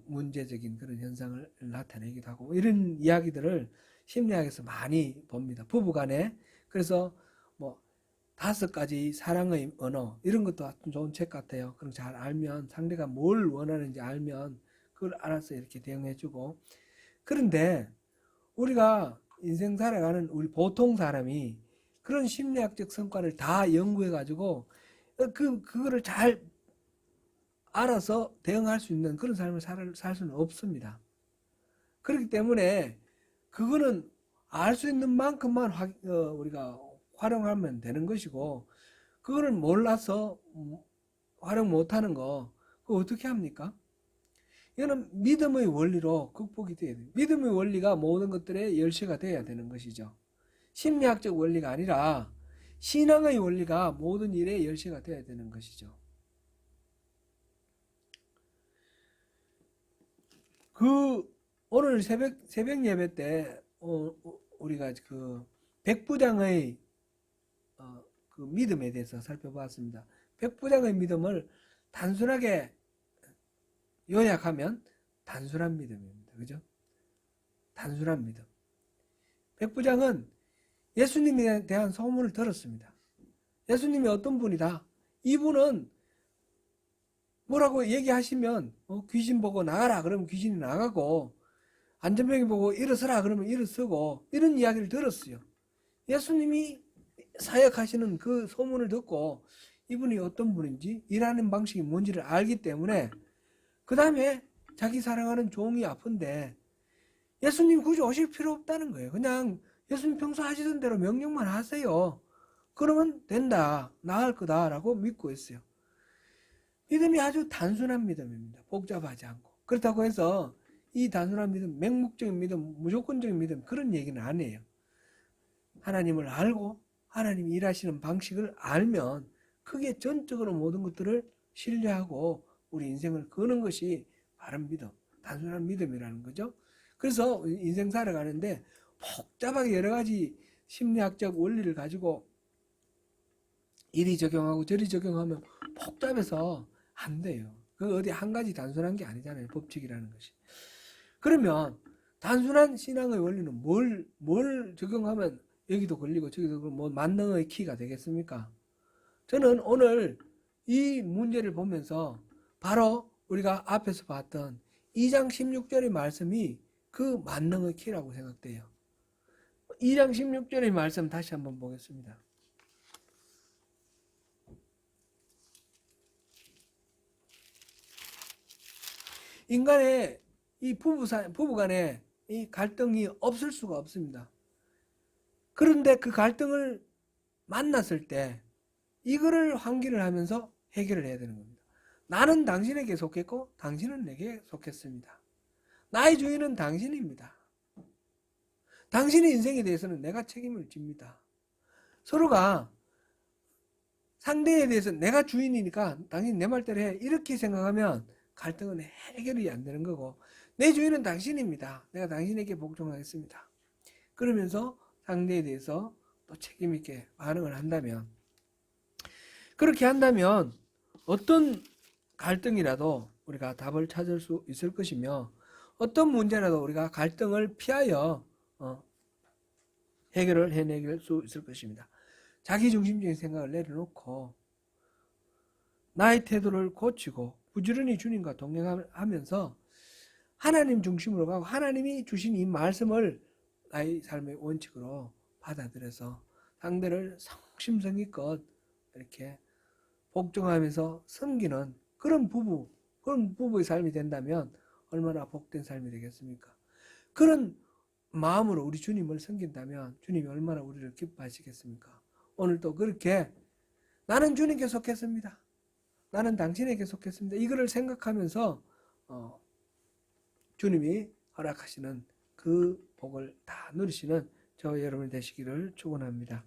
[SPEAKER 1] 문제적인 그런 현상을 나타내기도 하고 이런 이야기들을 심리학에서 많이 봅니다. 부부간에. 그래서 뭐 5가지 사랑의 언어 이런 것도 아주 좋은 책 같아요. 그럼 잘 알면 상대가 뭘 원하는지 알면 그걸 알아서 이렇게 대응해주고. 그런데 우리가 인생 살아가는 우리 보통 사람이 그런 심리학적 성과를 다 연구해가지고 그거를 잘 알아서 대응할 수 있는 그런 삶을 살 수는 없습니다. 그렇기 때문에 그거는 알 수 있는 만큼만 우리가 활용하면 되는 것이고, 그거를 몰라서 활용 못하는 거 그거 어떻게 합니까? 이거는 믿음의 원리로 극복이 돼야 돼요. 믿음의 원리가 모든 것들의 열쇠가 돼야 되는 것이죠. 심리학적 원리가 아니라 신앙의 원리가 모든 일의 열쇠가 돼야 되는 것이죠. 오늘 새벽 예배 때 우리가 그 백부장의 그 믿음에 대해서 살펴보았습니다. 백부장의 믿음을 단순하게 요약하면 단순한 믿음입니다. 그죠? 단순한 믿음. 백부장은 예수님에 대한 소문을 들었습니다. 예수님이 어떤 분이다. 이분은 뭐라고 얘기하시면 귀신 보고 나가라 그러면 귀신이 나가고, 안전병이 보고 일어서라 그러면 일어서고, 이런 이야기를 들었어요. 예수님이 사역하시는 그 소문을 듣고 이분이 어떤 분인지, 일하는 방식이 뭔지를 알기 때문에 그 다음에 자기 사랑하는 종이 아픈데 예수님 굳이 오실 필요 없다는 거예요. 그냥 예수님 평소 하시던 대로 명령만 하세요. 그러면 된다, 나을 거다라고 믿고 있어요. 믿음이 아주 단순한 믿음입니다. 복잡하지 않고. 그렇다고 해서 이 단순한 믿음, 맹목적인 믿음, 무조건적인 믿음, 그런 얘기는 아니에요. 하나님을 알고 하나님이 일하시는 방식을 알면 크게 전적으로 모든 것들을 신뢰하고 우리 인생을 거는 것이 바른 믿음, 단순한 믿음이라는 거죠. 그래서 인생 살아가는데 복잡하게 여러 가지 심리학적 원리를 가지고 이리 적용하고 저리 적용하면 복잡해서 안 돼요. 그 어디 한 가지 단순한 게 아니잖아요. 법칙이라는 것이. 그러면 단순한 신앙의 원리는 뭘 적용하면 여기도 걸리고 저기도 걸리고 뭐 만능의 키가 되겠습니까? 저는 오늘 이 문제를 보면서 바로 우리가 앞에서 봤던 2장 16절의 말씀이 그 만능의 키라고 생각돼요. 2장 16절의 말씀 다시 한번 보겠습니다. 인간의 이 부부간에 이 갈등이 없을 수가 없습니다. 그런데 그 갈등을 만났을 때 이거를 환기를 하면서 해결을 해야 되는 겁니다. 나는 당신에게 속했고 당신은 내게 속했습니다. 나의 주인은 당신입니다. 당신의 인생에 대해서는 내가 책임을 집니다. 서로가 상대에 대해서 내가 주인이니까 당신 내 말대로 해, 이렇게 생각하면 갈등은 해결이 안 되는 거고, 내 주인은 당신입니다. 내가 당신에게 복종하겠습니다. 그러면서 상대에 대해서 또 책임 있게 반응을 한다면, 그렇게 한다면 어떤 갈등이라도 우리가 답을 찾을 수 있을 것이며, 어떤 문제라도 우리가 갈등을 피하여 해결을 해낼 수 있을 것입니다. 자기중심적인 생각을 내려놓고 나의 태도를 고치고 부지런히 주님과 동행하면서 하나님 중심으로 가고 하나님이 주신 이 말씀을 나의 삶의 원칙으로 받아들여서 상대를 성심성의껏 이렇게 복종하면서 섬기는 그런 부부의 삶이 된다면 얼마나 복된 삶이 되겠습니까? 그런 마음으로 우리 주님을 섬긴다면 주님이 얼마나 우리를 기뻐하시겠습니까? 오늘도 그렇게 나는 주님께 속했습니다. 나는 당신에게 속했습니다. 이거를 생각하면서 주님이 허락하시는 그 복을 다 누리시는 저와 여러분 되시기를 축원합니다.